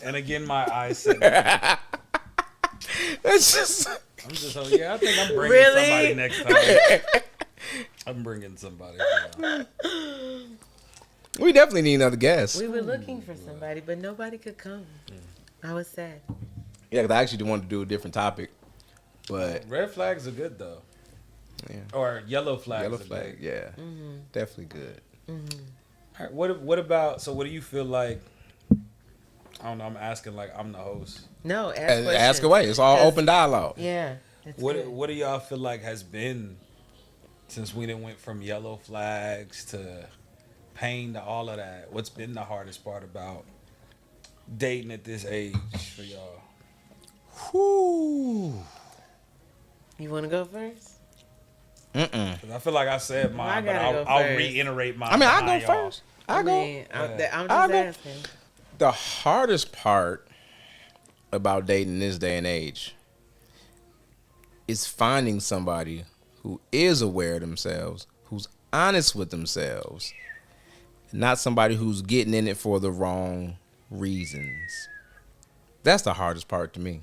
And again, my eyes said it. That's just. I'm just, oh yeah, I think I'm bringing Really? somebody next time. I'm bringing somebody. We definitely need another guest. We were looking for somebody, but nobody could come. I was sad. Yeah, 'cause I actually wanted to do a different topic, but Red flags are good though, yeah, or yellow flags. yellow are flag, good. yeah, definitely good. All right, what about? So, what do you feel like? I don't know. I'm asking like I'm the host. No, Ask questions. away. It's all 'Cause- open dialogue. Yeah. That's What good. do y'all feel like has been since we done went from yellow flags to pain to all of that? What's been the hardest part about dating at this age for y'all? Whoo. You want to go first? 'Cause I feel like I said Well, I mine, but gotta go I'll first. reiterate mine. I mean, I go behind y'all. first. I go. I'm I'll just go. asking. The hardest part about dating this day and age is finding somebody who is aware of themselves, who's honest with themselves, not somebody who's getting in it for the wrong reasons. That's the hardest part to me.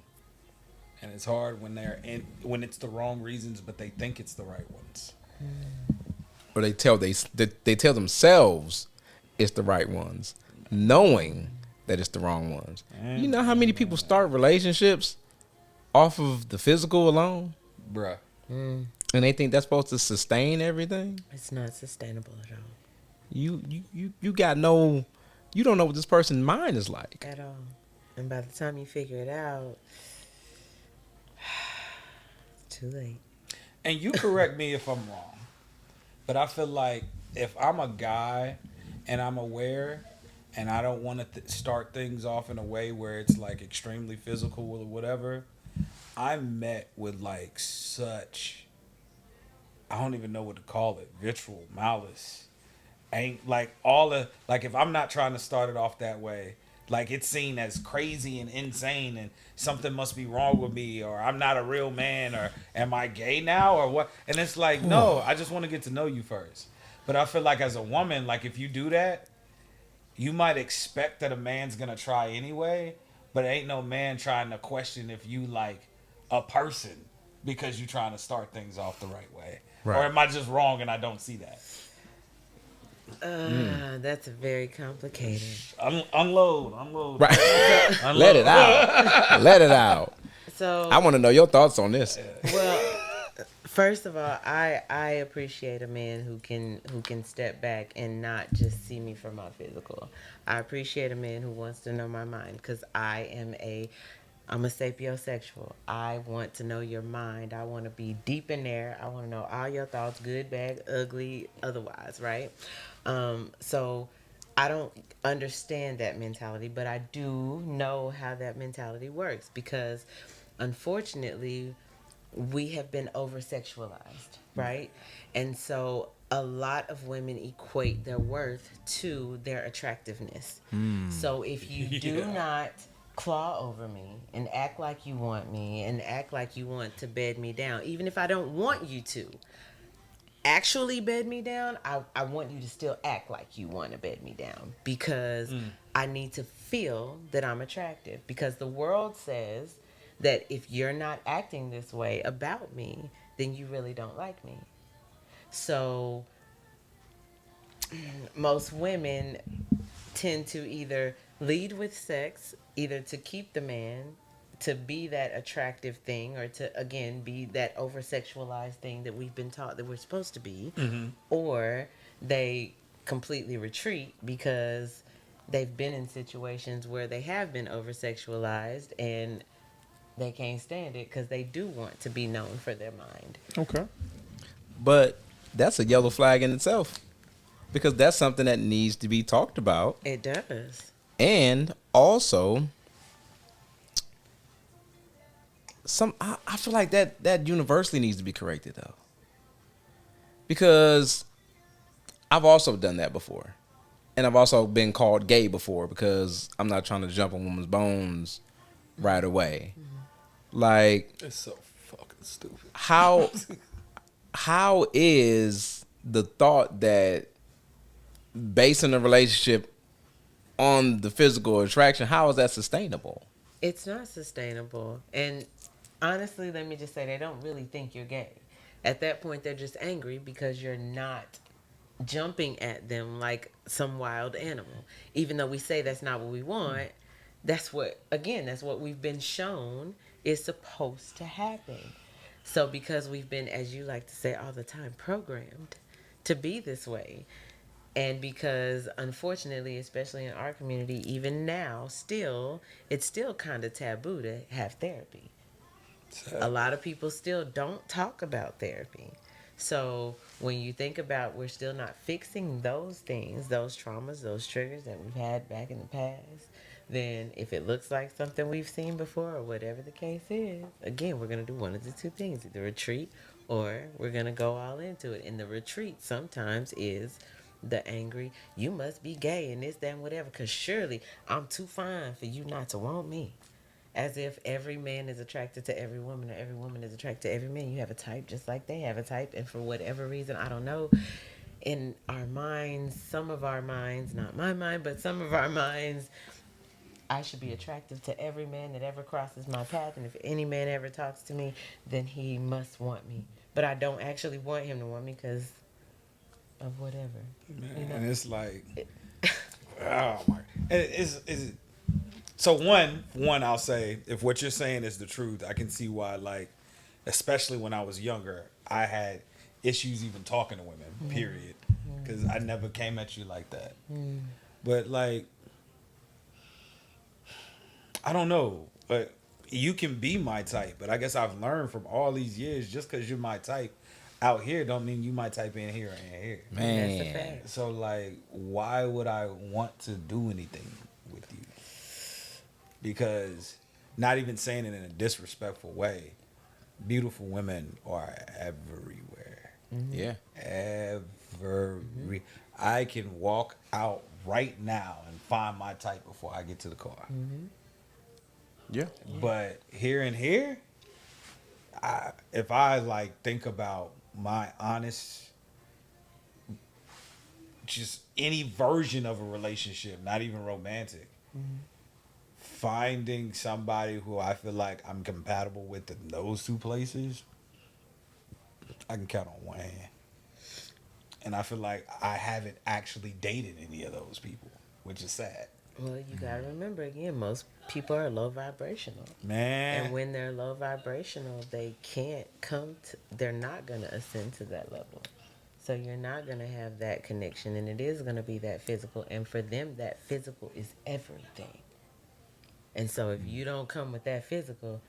And it's hard when when it's the wrong reasons, but they think it's the right ones. Or they tell themselves it's the right ones, knowing that it's the wrong ones. You know how many people start relationships off of the physical alone, Bruh. and they think that's supposed to sustain everything? It's not sustainable at all. You don't know what this person's mind is like. At all. And by the time you figure it out, it's too late. And you correct me if I'm wrong, but I feel like if I'm a guy and I'm aware and I don't want to start things off in a way where it's like extremely physical or whatever, I'm met with like such, I don't even know what to call it, vitriol, malice. Ain't like all the, like if I'm not trying to start it off that way, like it's seen as crazy and insane and something must be wrong with me, or I'm not a real man, or am I gay now, or what? And it's like, no, I just want to get to know you first. But I feel like as a woman, like if you do that, you might expect that a man's gonna try anyway, but ain't no man trying to question if you like a person because you're trying to start things off the right way. Right. Or am I just wrong and I don't see that? That's very complicated. Unload. Right. Unload. Let it out. Let it out. So, I want to know your thoughts on this. well, first of all, I appreciate a man who can step back and not just see me for my physical. I appreciate a man who wants to know my mind, because I'm a sapiosexual. I want to know your mind. I want to be deep in there. I want to know all your thoughts, good, bad, ugly, otherwise, right? So I don't understand that mentality, but I do know how that mentality works, because unfortunately we have been over-sexualized, right? And so a lot of women equate their worth to their attractiveness. So if you do not claw over me and act like you want me and act like you want to bed me down, even if I don't want you to, actually bed me down, I want you to still act like you want to bed me down, because I need to feel that I'm attractive, because the world says that if you're not acting this way about me, then you really don't like me. So most women tend to either lead with sex, either to keep the man, to be that attractive thing, or to again be that over sexualized thing that we've been taught that we're supposed to be, or they completely retreat because they've been in situations where they have been over sexualized and they can't stand it because they do want to be known for their mind. Okay. But that's a yellow flag in itself, because that's something that needs to be talked about. It does. And also, I feel like that universally needs to be corrected though, because I've also done that before, and I've also been called gay before because I'm not trying to jump on women's bones right away. Like, It's so fucking stupid. how is the thought that basing a relationship on the physical attraction, how is that sustainable? It's not sustainable. And honestly, let me just say, they don't really think you're gay. At that point, they're just angry because you're not jumping at them like some wild animal. Even though we say that's not what we want, that's what we've been shown is supposed to happen. So because we've been, as you like to say all the time, programmed to be this way, and because unfortunately, especially in our community, even now, it's still kind of taboo to have therapy. A lot of people still don't talk about therapy. So when you think about, we're still not fixing those things, those traumas, those triggers that we've had back in the past, then if it looks like something we've seen before or whatever the case is, again, we're going to do one of the two things, either retreat or we're going to go all into it. And the retreat sometimes is the angry, you must be gay and this, that, and whatever, because surely I'm too fine for you not to want me. As if every man is attracted to every woman, or every woman is attracted to every man. You have a type just like they have a type. And for whatever reason, I don't know, in our minds, some of our minds, not my mind, but some of our minds, I should be attractive to every man that ever crosses my path. And if any man ever talks to me, then he must want me. But I don't actually want him to want me because of whatever. Man, You know? and it's like, oh my, and so one, I'll say, if what you're saying is the truth, I can see why, like, especially when I was younger, I had issues even talking to women, period. Because I never came at you like that. But, like, I don't know. But you can be my type. But I guess I've learned from all these years, just because you're my type out here don't mean you my type in here and here. That's a fact. So, like, why would I want to do anything with you? Because, not even saying it in a disrespectful way, beautiful women are everywhere. Yeah. I can walk out right now and find my type before I get to the car. Yeah. But here and here, if I like think about my honest, just any version of a relationship, not even romantic, finding somebody who I feel like I'm compatible with in those two places, I can count on one hand. And I feel like I haven't actually dated any of those people, which is sad. Well, you got to remember, again, most people are low vibrational. Man. And when they're low vibrational, they can't they're not going to ascend to that level. So you're not going to have that connection, and it is going to be that physical. And for them, that physical is everything. And so if you don't come with that physical,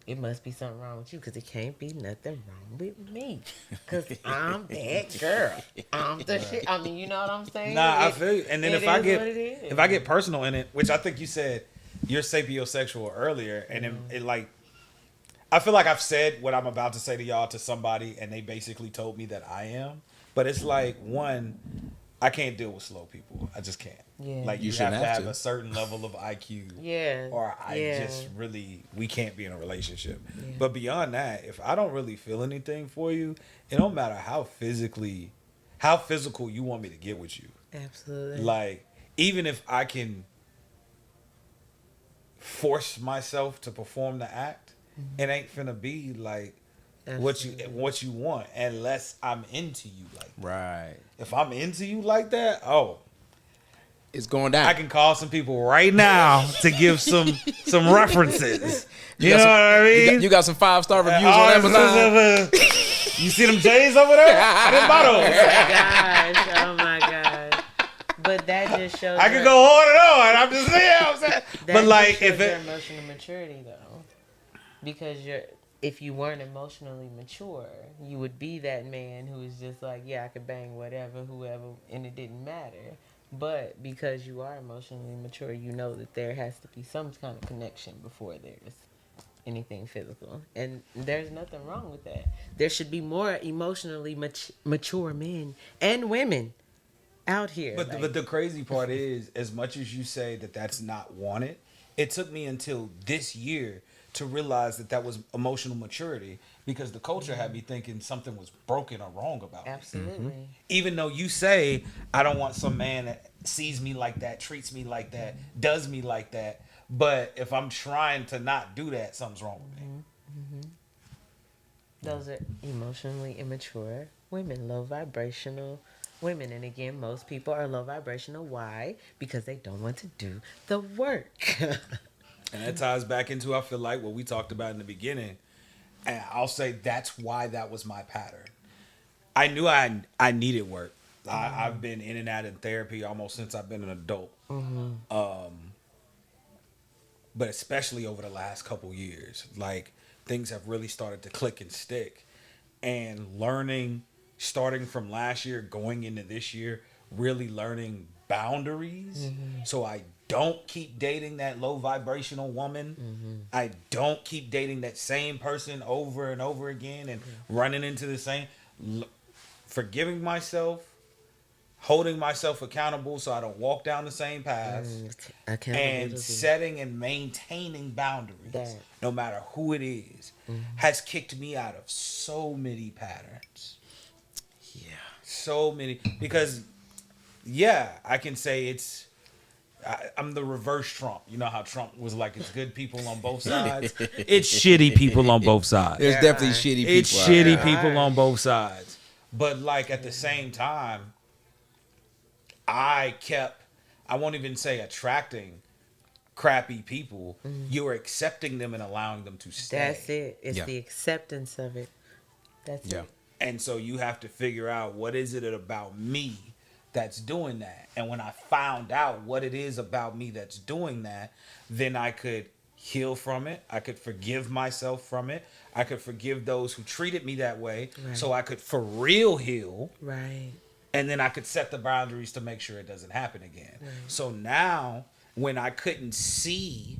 it must be something wrong with you, because it can't be nothing wrong with me, because I'm that girl. I'm the shit. I mean, you know what I'm saying? I feel you. And then if I get personal in it, which I think you said you're sapiosexual earlier, and it like, I feel like I've said what I'm about to say to y'all to somebody, and they basically told me that I am. But it's like, one, I can't deal with slow people. I just can't. Yeah. Like You you, shouldn't have to have have to. a certain level of IQ. Yeah. Or I Yeah. just really, we can't be in a relationship. Yeah. But beyond that, if I don't really feel anything for you, it don't matter how physical you want me to get with you. Absolutely. Like, even if I can force myself to perform the act, it ain't finna be like Absolutely. what you want unless I'm into you like that. Right. If I'm into you like that, oh, It's going down. I can call some people right now to give some references. You know got some- what I mean? You got some 5-star reviews Oh, on Amazon. You see them J's over there? I didn't buy those. Gosh, oh my gosh. But that just shows. I could go on and on. I'm just saying. I'm saying. That But like, just shows if your it, emotional maturity, though, because if you weren't emotionally mature, you would be that man who is just like, yeah, I could bang whatever, whoever, and it didn't matter. But because you are emotionally mature, you know that there has to be some kind of connection before there's anything physical, and there's nothing wrong with that. There should be more emotionally mature men and women out here. but the crazy part is, as much as you say that that's not wanted, it took me until this year to realize that that was emotional maturity, because the culture had me thinking something was broken or wrong about me. Absolutely. Even though you say, I don't want some man that sees me like that, treats me like that, does me like that. But if I'm trying to not do that, something's wrong with me. Those are emotionally immature women, low vibrational women. And again, most people are low vibrational. Why? Because they don't want to do the work. And that ties back into, I feel like, what we talked about in the beginning. And I'll say that's why that was my pattern. I knew I needed work. I've been in and out in therapy almost since I've been an adult. But especially over the last couple years, like, things have really started to click and stick. And learning, starting from last year, going into this year, really learning boundaries. So I don't keep dating that low vibrational woman. I don't keep dating that same person over and over again and running into the same. Forgiving myself, holding myself accountable so I don't walk down the same path, and setting and maintaining boundaries, no matter who it is, has kicked me out of so many patterns. Yeah. So many. Because, yeah, I can say I'm the reverse Trump. You know how Trump was like, it's good people on both sides? It's shitty people on both sides. There's definitely shitty people. It's shitty people on both sides. But, like, at the same time, I won't even say attracting crappy people. You're accepting them and allowing them to stay. That's it. It's the acceptance of it. That's it. And so you have to figure out, what is it about me that's doing that? And when I found out what it is about me that's doing that, then I could heal from it. I could forgive myself from it. I could forgive those who treated me that way. Right. So I could for real heal. Right. And then I could set the boundaries to make sure it doesn't happen again. Right. So now, when I couldn't see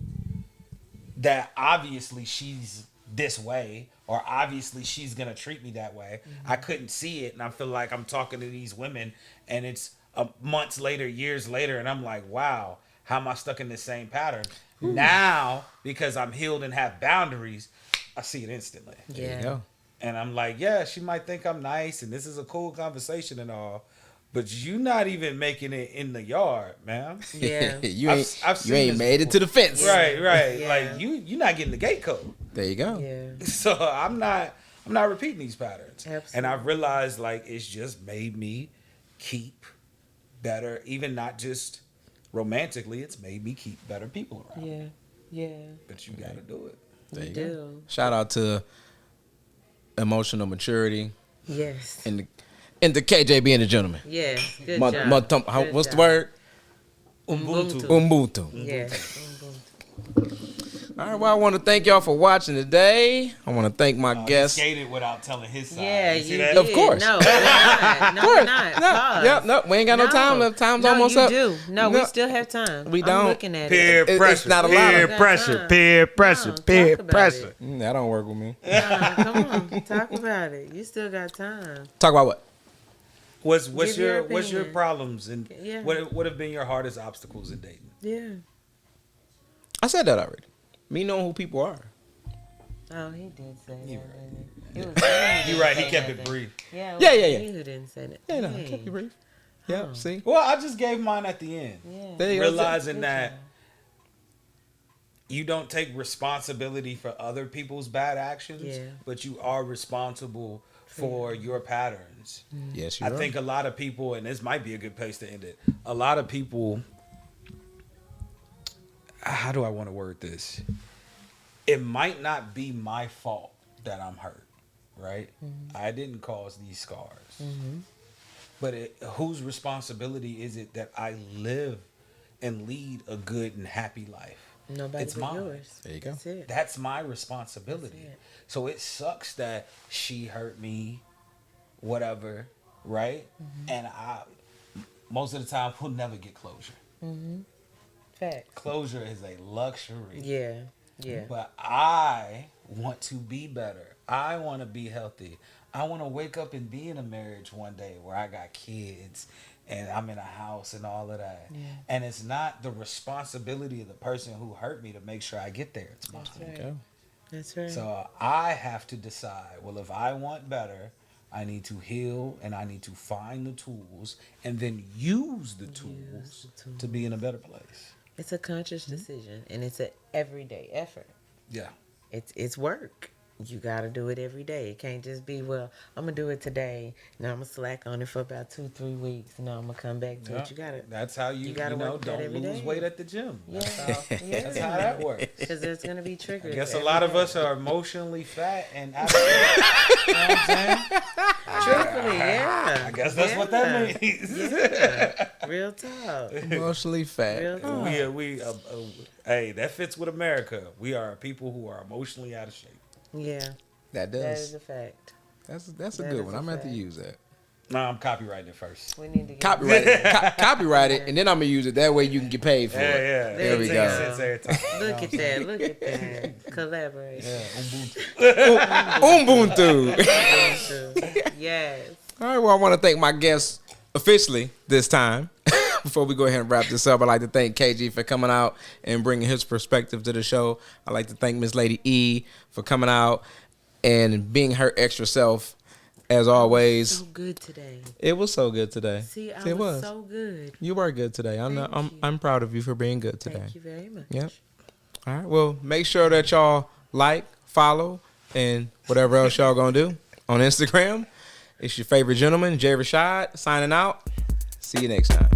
that obviously she's this way, or obviously she's going to treat me that way, I couldn't see it. And I feel like I'm talking to these women, and it's months later, years later, and I'm like, wow, how am I stuck in this same pattern? Now, because I'm healed and have boundaries, I see it instantly. Yeah. There you go. And I'm like, yeah, she might think I'm nice and this is a cool conversation and all, but you not even making it in the yard, man. Yeah. you ain't made it to the fence. Right. Yeah. Like you're not getting the gate code. There you go. Yeah. So I'm not repeating these patterns. Absolutely. And I've realized, like, it's just made me keep better, even not just romantically, it's made me keep better people around. Yeah. Yeah. But you gotta do it. There you You go. do. Shout out to emotional maturity Yes. and the KJ being a gentleman. Yes. Good job. What's the job. word? Ubuntu. Ubuntu. Yes. All right, well, I want to thank y'all for watching today. I want to thank my guests. He skated without telling his side. Yeah, you see you that? did. Of course. No, we're not. No, we're not. No, Pause. yep, no, we ain't got no time left. Time's almost up. You do. No, we still have time. We don't. I'm looking at Peer it. pressure. It's not a lot peer of- pressure. Peer pressure. No, Peer talk about pressure. it. That don't work with me. No, come on, talk about it. You still got time. Talk about what? What's Give your your what's your opinion. problems and Yeah. what have been your hardest obstacles in dating? Yeah. I said that already. Me knowing who people are. Oh, he did say that. You Didn't right. he? It was me who You're didn't right. He say kept it nothing. brief. Yeah. It was Yeah. me who didn't say that. Yeah, no, Dang. keep you brief. Yeah, Oh. see? Well, I just gave mine at the end, Yeah. There you go. realizing Good that job. you don't take responsibility for other people's bad actions, Yeah. but you are responsible for your patterns. Yes, you I are. think a lot of people, and this might be a good place to end it. A lot of people, how do I want to word this? It might not be my fault that I'm hurt, right? I didn't cause these scars. But whose responsibility is it that I live and lead a good and happy life? Nobody It's but mine. yours. There you go. That's it. That's my responsibility. That's it. So it sucks that she hurt me, whatever, right? And I, most of the time, will never get closure. Fact. Closure is a luxury. Yeah. Yeah. But I want to be better. I want to be healthy. I want to wake up and be in a marriage one day where I got kids and I'm in a house and all of that. Yeah. And it's not the responsibility of the person who hurt me to make sure I get there. It's mine. That's right. Okay. That's right. So I have to decide, well, if I want better, I need to heal and I need to find the tools and then use the tools to be in a better place. It's a conscious decision, and it's an everyday effort. Yeah. It's work. You got to do it every day. It can't just be, well, I'm going to do it today. Now I'm going to slack on it for about 2-3 weeks. And now I'm going to come back to it. You got to. That's how you gotta know, work that don't every lose day. weight at the gym. Yeah. That's how that works. Because there's going to be I triggers. guess a every lot of day. us are emotionally fat and out of shape. You know what I'm saying? Truthfully, yeah. I guess that's what that means. Yeah. Real talk. Emotionally fat. Real talk. Hey, that fits with America. We are people who are emotionally out of shape. Yeah. That That does. is a fact. That's a that good is one. a I'm going to have to fact. use that. No, I'm copywriting it first. We need to get Copyright it. Copyright it, and then I'm going to use it. That way you can get paid for it. Yeah. There we 10 go. cents every time. Look at that. Look at that. Collaborate. Yeah, Ubuntu. Yes. All right, well, I want to thank my guests officially this time. Before we go ahead and wrap this up, I'd like to thank KG for coming out and bringing his perspective to the show. I'd like to thank Miss Lady E for coming out and being her extra self, as always. So good today. It was so good today. See, I It was so good. You were good today. Thank you. I'm proud of you for being good today. Thank you very much. Yep. All right. Well, make sure that y'all like, follow, and whatever else y'all gonna do on Instagram. It's your favorite gentleman, J. Rashad, signing out. See you next time.